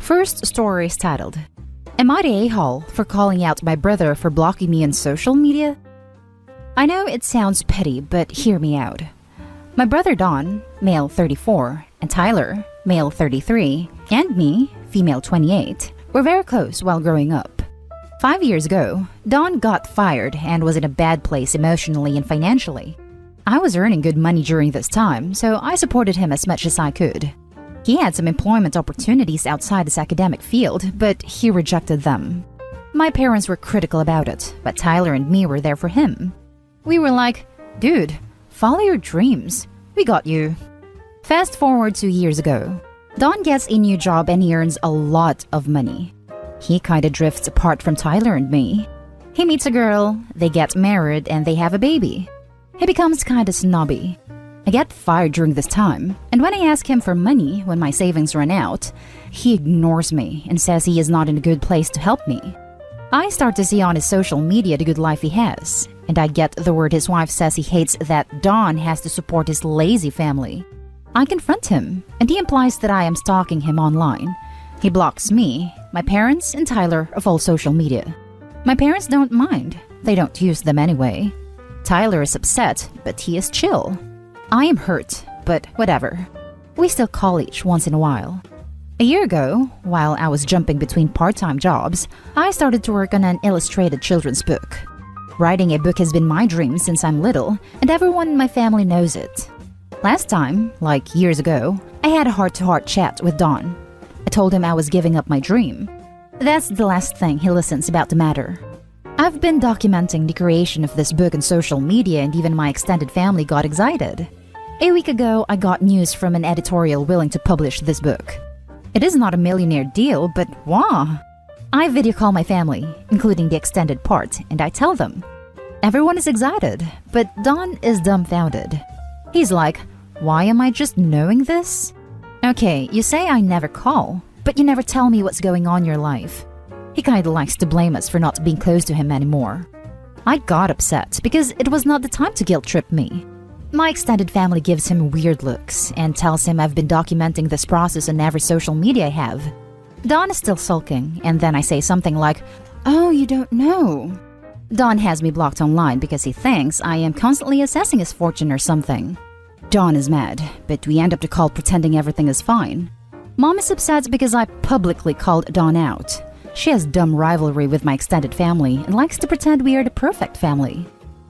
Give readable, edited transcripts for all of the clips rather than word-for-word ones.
First story is titled, Am I the a-hole for calling out my brother for blocking me on social media? I know it sounds petty, but hear me out. My brother Don, male 34, and Tyler, male 33, and me, female 28, were very close while growing up. 5 years ago, Don got fired and was in a bad place emotionally and financially. I was earning good money during this time, so I supported him as much as I could. He had some employment opportunities outside his academic field, but he rejected them. My parents were critical about it, but Tyler and me were there for him. We were like, dude, follow your dreams. We got you. Fast forward 2 years ago. Don gets a new job and he earns a lot of money. He kinda drifts apart from Tyler and me. He meets a girl, they get married, and they have a baby. He becomes kinda snobby. I get fired during this time, and when I ask him for money when my savings run out, he ignores me and says he is not in a good place to help me. I start to see on his social media the good life he has, and I get the word his wife says he hates that Don has to support his lazy family. I confront him, and he implies that I am stalking him online. He blocks me, my parents, and Tyler of all social media. My parents don't mind. They don't use them anyway. Tyler is upset, but he is chill. I am hurt, but whatever. We still call each once in a while. A year ago, while I was jumping between part-time jobs, I started to work on an illustrated children's book. Writing a book has been my dream since I'm little, and everyone in my family knows it. Last time, like years ago, I had a heart-to-heart chat with Don. I told him I was giving up my dream. That's the last thing he listens about the matter. I've been documenting the creation of this book on social media, and even my extended family got excited. A week ago, I got news from an editorial willing to publish this book. It is not a millionaire deal, but wow! I video call my family, including the extended part, and I tell them. Everyone is excited, but Don is dumbfounded. He's like, why am I just knowing this? Okay, you say I never call, but you never tell me what's going on in your life. He kinda likes to blame us for not being close to him anymore. I got upset because it was not the time to guilt trip me. My extended family gives him weird looks and tells him I've been documenting this process on every social media I have. Don is still sulking, and then I say something like, oh, you don't know. Don has me blocked online because he thinks I am constantly assessing his fortune or something. Don is mad, but we end up the call pretending everything is fine. Mom is upset because I publicly called Don out. She has dumb rivalry with my extended family and likes to pretend we are the perfect family.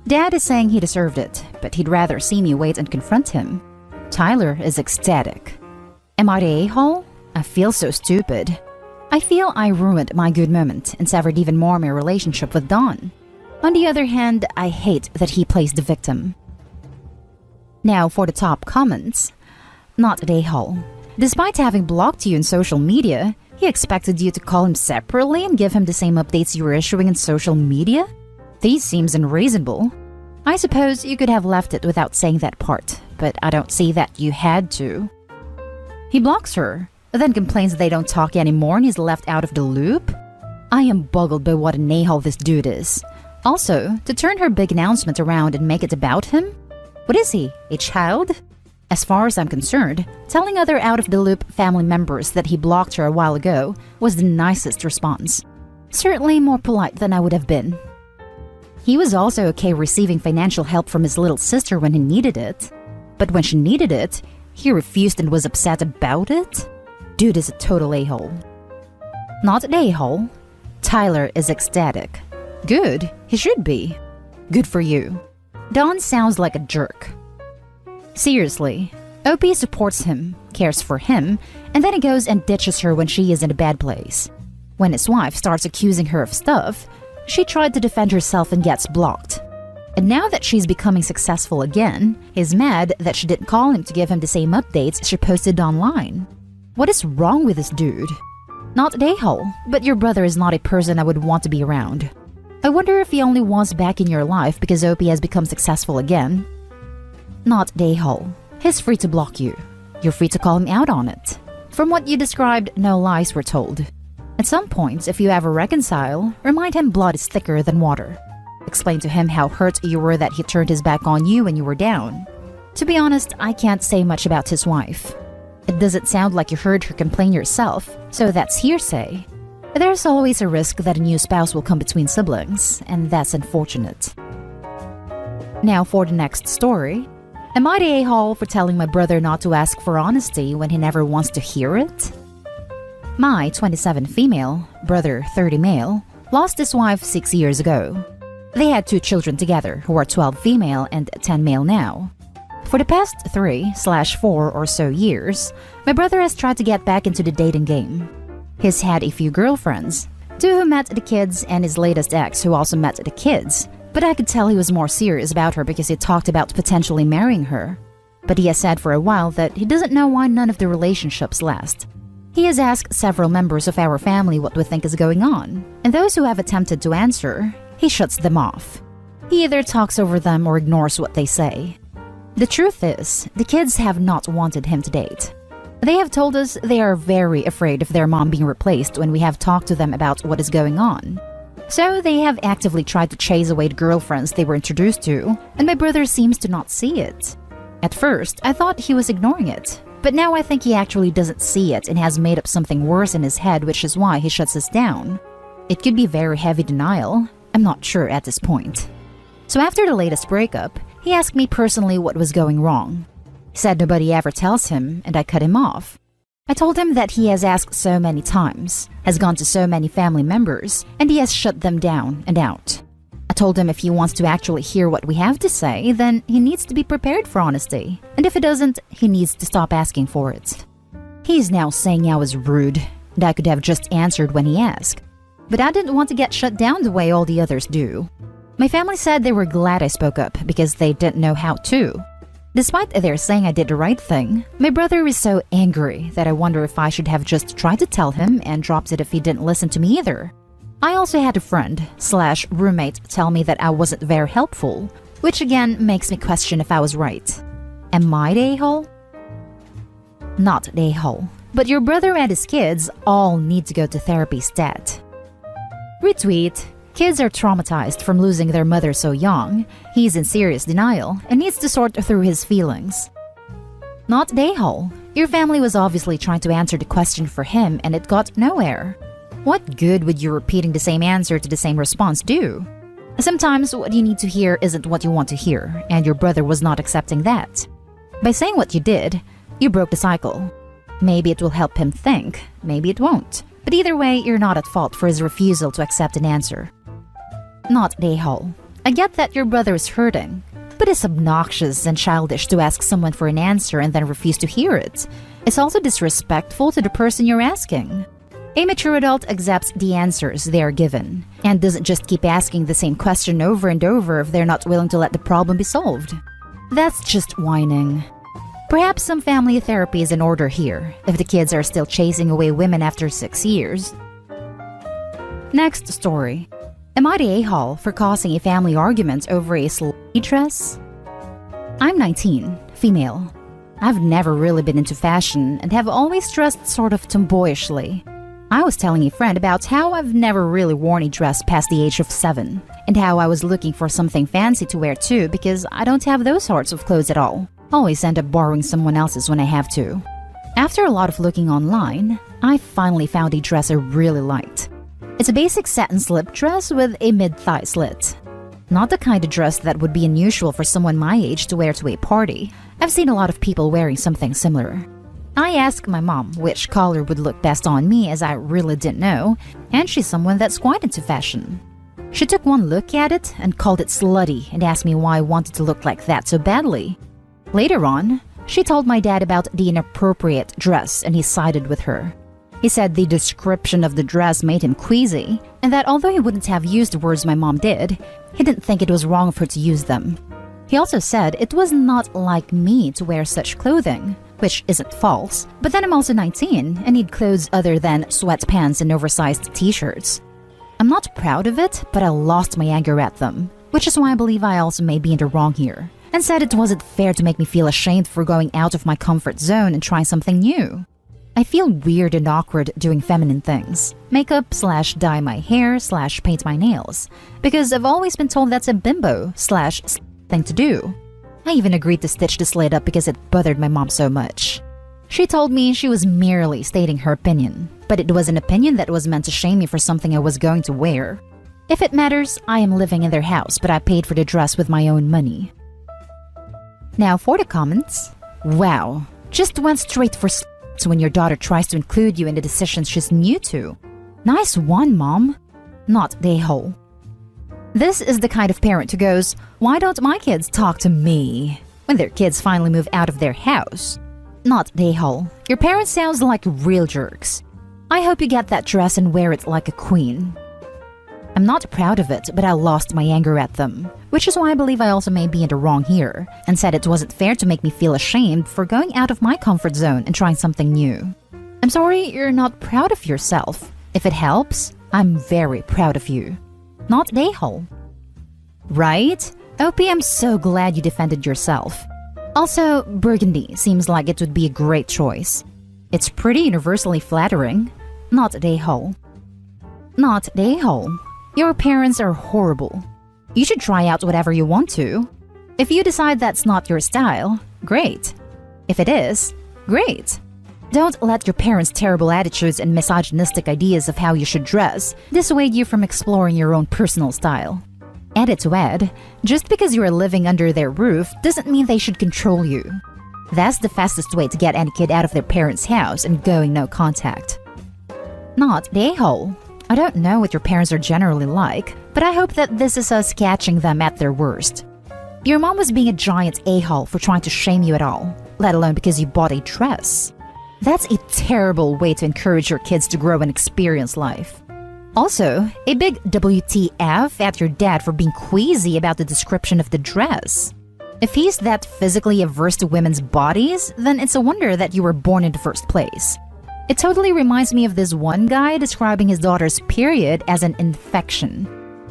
Dad is saying he deserved it, but he'd rather see me wait and confront him. Tyler is ecstatic. Am I the a-hole? I feel so stupid. I feel I ruined my good moment and severed even more my relationship with Don. On the other hand, I hate that he plays the victim. Now for the top comments. Not the a-hole. Despite having blocked you on social media, he expected you to call him separately and give him the same updates you were issuing on social media? This seems unreasonable. I suppose you could have left it without saying that part, but I don't see that you had to. He blocks her, then complains they don't talk anymore and he's left out of the loop? I am boggled by what an a-hole this dude is. Also, to turn her big announcement around and make it about him? What is he, a child? As far as I'm concerned, telling other out-of-the-loop family members that he blocked her a while ago was the nicest response. Certainly more polite than I would have been. He was also okay receiving financial help from his little sister when he needed it. But when she needed it, he refused and was upset about it? Dude is a total a-hole. Not an a-hole. Tyler is ecstatic. Good, he should be. Good for you. Don sounds like a jerk. Seriously, OP supports him, cares for him, and then he goes and ditches her when she is in a bad place. When his wife starts accusing her of stuff, she tried to defend herself and gets blocked. And now that she's becoming successful again, he's mad that she didn't call him to give him the same updates she posted online. What is wrong with this dude? Not an a-hole, but your brother is not a person I would want to be around. I wonder if he only wants back in your life because OP has become successful again. Not the a-hole. He's free to block you. You're free to call him out on it. From what you described, no lies were told. At some point, if you ever reconcile, remind him blood is thicker than water. Explain to him how hurt you were that he turned his back on you when you were down. To be honest, I can't say much about his wife. It doesn't sound like you heard her complain yourself, so that's hearsay. There's always a risk that a new spouse will come between siblings, and that's unfortunate. Now for the next story. Am I the a-hole for telling my brother not to ask for honesty when he never wants to hear it? My 27 female, brother 30 male, lost his wife 6 years ago. They had 2 children together who are 12 female and 10 male now. For the past 3/4 or so years, my brother has tried to get back into the dating game. He's had a few girlfriends, 2 who met the kids and his latest ex who also met the kids, but I could tell he was more serious about her because he talked about potentially marrying her. But he has said for a while that he doesn't know why none of the relationships last. He has asked several members of our family what we think is going on, and those who have attempted to answer, he shuts them off. He either talks over them or ignores what they say. The truth is, the kids have not wanted him to date. They have told us they are very afraid of their mom being replaced when we have talked to them about what is going on. So they have actively tried to chase away the girlfriends they were introduced to, and my brother seems to not see it. At first, I thought he was ignoring it, but now I think he actually doesn't see it and has made up something worse in his head, which is why he shuts us down. It could be very heavy denial. I'm not sure at this point. So after the latest breakup, he asked me personally what was going wrong. He said nobody ever tells him, and I cut him off. I told him that he has asked so many times, has gone to so many family members, and he has shut them down and out. I told him if he wants to actually hear what we have to say, then he needs to be prepared for honesty, and if he doesn't, he needs to stop asking for it. He's now saying I was rude, and I could have just answered when he asked. But I didn't want to get shut down the way all the others do. My family said they were glad I spoke up because they didn't know how to. Despite their saying I did the right thing, my brother is so angry that I wonder if I should have just tried to tell him and dropped it if he didn't listen to me either. I also had a friend/roommate tell me that I wasn't very helpful, which again makes me question if I was right. Am I the a-hole? Not the a-hole, but your brother and his kids all need to go to therapy stat. Retweet. Kids are traumatized from losing their mother so young. He's in serious denial and needs to sort through his feelings. Not the a-hole. Your family was obviously trying to answer the question for him and it got nowhere. What good would you repeating the same answer to the same response do? Sometimes what you need to hear isn't what you want to hear, and your brother was not accepting that. By saying what you did, you broke the cycle. Maybe it will help him think, maybe it won't. But either way, you're not at fault for his refusal to accept an answer. Not the a-hole. I get that your brother is hurting, but it's obnoxious and childish to ask someone for an answer and then refuse to hear it. It's also disrespectful to the person you're asking. A mature adult accepts the answers they are given and doesn't just keep asking the same question over and over if they're not willing to let the problem be solved. That's just whining. Perhaps some family therapy is in order here if the kids are still chasing away women after 6 years. Next story. Am I the a-hole for causing a family argument over a slutty dress? I'm 19, female. I've never really been into fashion and have always dressed sort of tomboyishly. I was telling a friend about how I've never really worn a dress past the age of 7, and how I was looking for something fancy to wear too because I don't have those sorts of clothes at all. Always end up borrowing someone else's when I have to. After a lot of looking online, I finally found a dress I really liked. It's a basic satin slip dress with a mid-thigh slit. Not the kind of dress that would be unusual for someone my age to wear to a party. I've seen a lot of people wearing something similar. I asked my mom which color would look best on me as I really didn't know, and she's someone that's quite into fashion. She took one look at it and called it slutty and asked me why I wanted to look like that so badly. Later on, she told my dad about the inappropriate dress and he sided with her. He said the description of the dress made him queasy, and that although he wouldn't have used the words my mom did, he didn't think it was wrong of her to use them. He also said it was not like me to wear such clothing, which isn't false, but then I'm also 19 and need clothes other than sweatpants and oversized t-shirts. I'm not proud of it, but I lost my anger at them, which is why I believe I also may be in the wrong here, and said it wasn't fair to make me feel ashamed for going out of my comfort zone and trying something new. I feel weird and awkward doing feminine things. Makeup/dye my hair/paint my nails. Because I've always been told that's a bimbo/thing to do. I even agreed to stitch the slit up because it bothered my mom so much. She told me she was merely stating her opinion, but it was an opinion that was meant to shame me for something I was going to wear. If it matters, I am living in their house, but I paid for the dress with my own money. Now for the comments. Wow, just went straight for when your daughter tries to include you in the decisions she's new to. Nice one, Mom. Not the a-hole. This is the kind of parent who goes, why don't my kids talk to me? When their kids finally move out of their house. Not the a-hole. Your parents sounds like real jerks. I hope you get that dress and wear it like a queen. I'm not proud of it, but I lost my anger at them, which is why I believe I also may be in the wrong here, and said it wasn't fair to make me feel ashamed for going out of my comfort zone and trying something new. I'm sorry you're not proud of yourself. If it helps, I'm very proud of you. Not the a-hole. Right? OP, I'm so glad you defended yourself. Also, burgundy seems like it would be a great choice. It's pretty universally flattering. Not the a-hole. Not the a-hole. Your parents are horrible. You should try out whatever you want to. If you decide that's not your style, great. If it is, great. Don't let your parents' terrible attitudes and misogynistic ideas of how you should dress dissuade you from exploring your own personal style. Added to add, just because you are living under their roof doesn't mean they should control you. That's the fastest way to get any kid out of their parents' house and going no contact. Not the a-hole. I don't know what your parents are generally like, but I hope that this is us catching them at their worst. Your mom was being a giant a-hole for trying to shame you at all, let alone because you bought a dress. That's a terrible way to encourage your kids to grow and experience life. Also, a big WTF at your dad for being queasy about the description of the dress. If he's that physically averse to women's bodies, then it's a wonder that you were born in the first place. It totally reminds me of this one guy describing his daughter's period as an infection.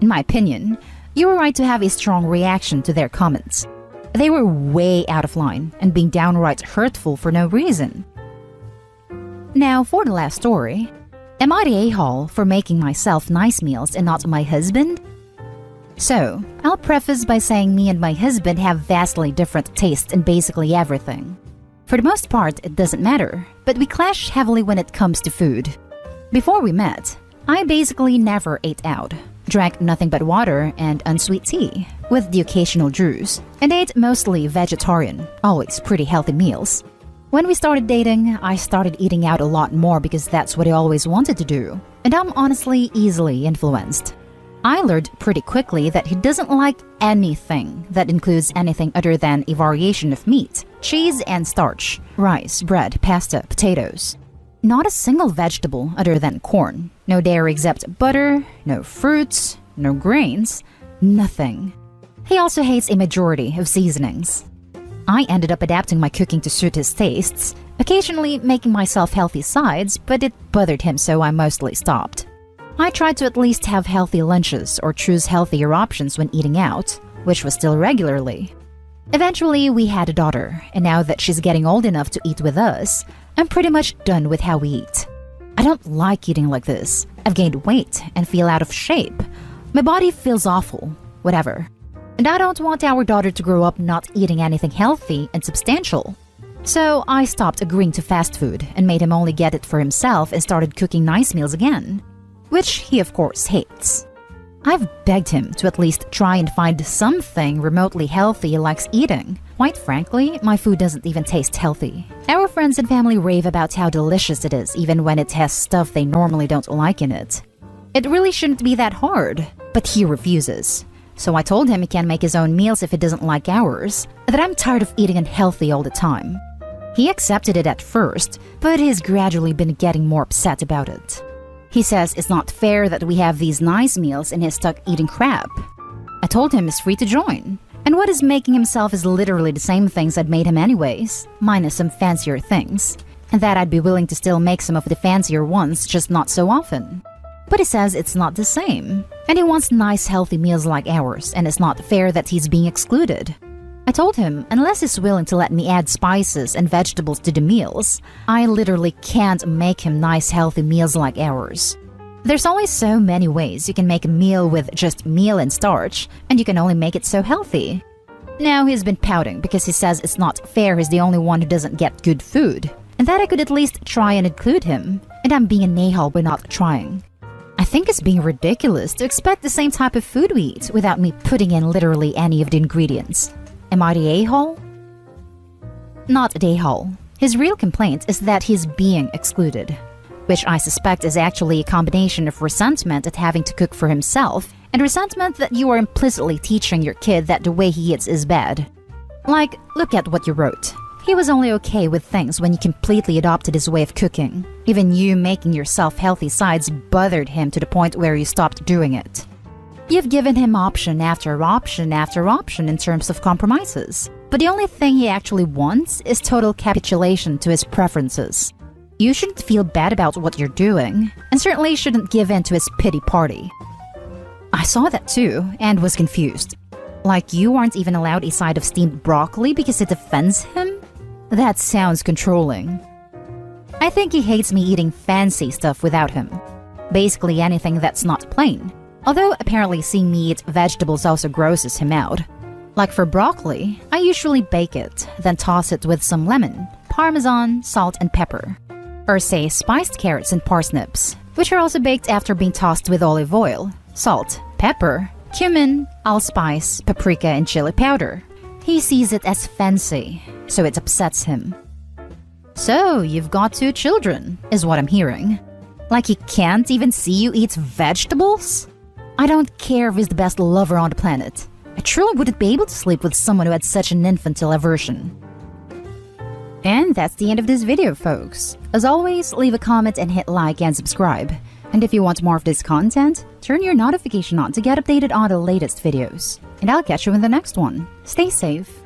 In my opinion, you were right to have a strong reaction to their comments. They were way out of line and being downright hurtful for no reason. Now for the last story. Am I the a-hole for making myself nice meals and not my husband? So, I'll preface by saying me and my husband have vastly different tastes in basically everything. For the most part, it doesn't matter, but we clash heavily when it comes to food. Before we met, I basically never ate out, drank nothing but water and unsweet tea, with the occasional juice, and ate mostly vegetarian, always pretty healthy meals. When we started dating, I started eating out a lot more because that's what I always wanted to do, and I'm honestly easily influenced. I learned pretty quickly that he doesn't like anything that includes anything other than a variation of meat, cheese, and starch, rice, bread, pasta, potatoes. Not a single vegetable other than corn, no dairy except butter, no fruits, no grains, nothing. He also hates a majority of seasonings. I ended up adapting my cooking to suit his tastes, occasionally making myself healthy sides, but it bothered him so I mostly stopped. I tried to at least have healthy lunches or choose healthier options when eating out, which was still regularly. Eventually, we had a daughter, and now that she's getting old enough to eat with us, I'm pretty much done with how we eat. I don't like eating like this. I've gained weight and feel out of shape. My body feels awful, whatever. And I don't want our daughter to grow up not eating anything healthy and substantial. So I stopped agreeing to fast food and made him only get it for himself and started cooking nice meals again. Which he of course hates. I've begged him to at least try and find something remotely healthy he likes eating. Quite frankly, my food doesn't even taste healthy. Our friends and family rave about how delicious it is even when it has stuff they normally don't like in it. It really shouldn't be that hard, but he refuses. So I told him he can make his own meals if he doesn't like ours, that I'm tired of eating unhealthy all the time. He accepted it at first, but he's gradually been getting more upset about it. He says it's not fair that we have these nice meals and he's stuck eating crap. I told him he's free to join. And what is making himself is literally the same things I'd made him anyways, minus some fancier things. And that I'd be willing to still make some of the fancier ones, just not so often. But he says it's not the same. And he wants nice healthy meals like ours, and it's not fair that he's being excluded. I told him, unless he's willing to let me add spices and vegetables to the meals, I literally can't make him nice healthy meals like ours. There's only so many ways you can make a meal with just meal and starch, and you can only make it so healthy. Now he's been pouting because he says it's not fair he's the only one who doesn't get good food. and that I could at least try and include him, and I'm being an a-hole by not trying. I think it's being ridiculous to expect the same type of food we eat without me putting in literally any of the ingredients. Am I the a-hole? Not the a-hole. His real complaint is that he's being excluded, which I suspect is actually a combination of resentment at having to cook for himself and resentment that you are implicitly teaching your kid that the way he eats is bad. Like, look at what you wrote. He was only okay with things when you completely adopted his way of cooking. Even you making yourself healthy sides bothered him to the point where you stopped doing it. You've given him option after option after option in terms of compromises, but the only thing he actually wants is total capitulation to his preferences. You shouldn't feel bad about what you're doing, and certainly shouldn't give in to his pity party. I saw that too, and was confused. Like you aren't even allowed a side of steamed broccoli because it offends him? That sounds controlling. I think he hates me eating fancy stuff without him. Basically anything that's not plain. Although apparently seeing me eat vegetables also grosses him out. Like for broccoli, I usually bake it, then toss it with some lemon, parmesan, salt, and pepper. Or say spiced carrots and parsnips, which are also baked after being tossed with olive oil, salt, pepper, cumin, allspice, paprika, and chili powder. He sees it as fancy, so it upsets him. So, you've got 2 children, is what I'm hearing. Like he can't even see you eat vegetables? I don't care if he's the best lover on the planet. I truly wouldn't be able to sleep with someone who had such an infantile aversion. And that's the end of this video, folks. As always, leave a comment and hit like and subscribe. And if you want more of this content, turn your notification on to get updated on the latest videos. And I'll catch you in the next one. Stay safe.